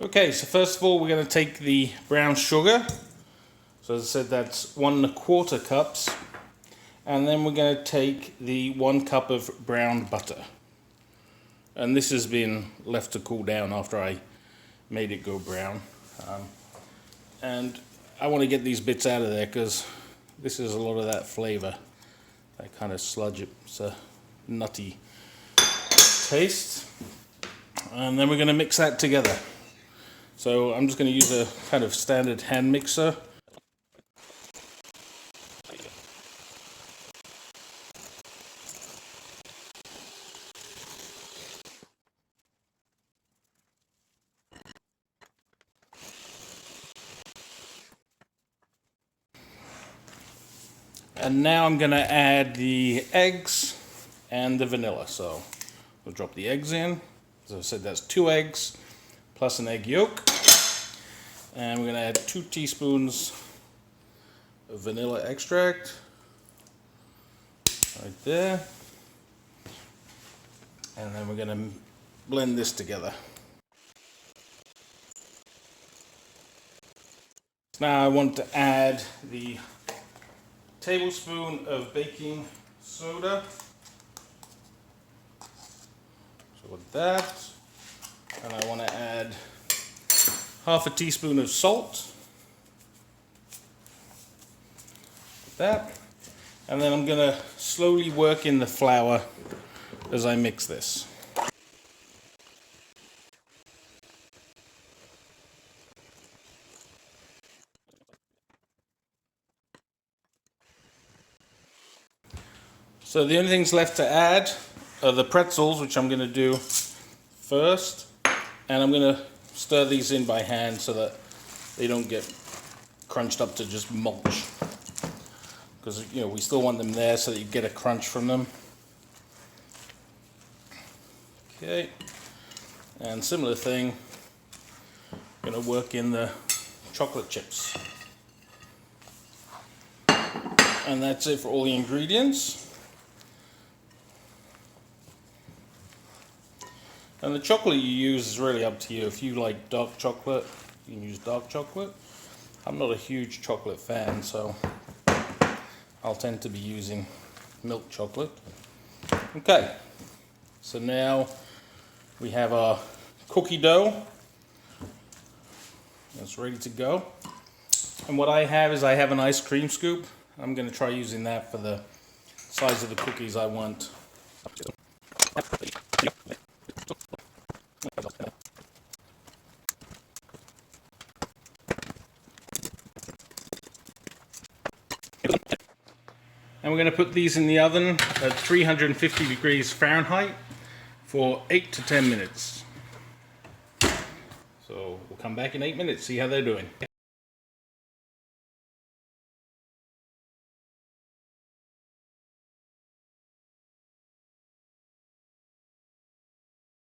Okay, so first of all we're going to take the brown sugar. So as I said, that's 1 1/4 cups. And then we're going to take the 1 cup of brown butter. And this has been left to cool down after I made it go brown. And I want to get these bits out of there because this is a lot of that flavor. That kind of sludge, it's a nutty taste. And then we're going to mix that together. So I'm just going to use a kind of standard hand mixer. And now I'm going to add the eggs and the vanilla. So we'll drop the eggs in. As I said, that's 2 eggs plus an egg yolk. And we're going to add 2 teaspoons of vanilla extract. Right there. And then we're going to blend this together. Now I want to add the tablespoon of baking soda. So with that, and I want to add 1/2 teaspoon of salt. Like that. And then I'm going to slowly work in the flour as I mix this. So the only things left to add are the pretzels, which I'm going to do first. And I'm going to stir these in by hand so that they don't get crunched up to just mulch. Because, you know, we still want them there so that you get a crunch from them. Okay. And similar thing, I'm going to work in the chocolate chips. And that's it for all the ingredients. And the chocolate you use is really up to you. If you like dark chocolate, you can use dark chocolate. I'm not a huge chocolate fan, so I'll tend to be using milk chocolate. Okay, so now we have our cookie dough. It's ready to go. And what I have is I have an ice cream scoop. I'm going to try using that for the size of the cookies I want. And we're going to put these in the oven at 350 degrees Fahrenheit for 8 to 10 minutes. So we'll come back in 8 minutes, see how they're doing.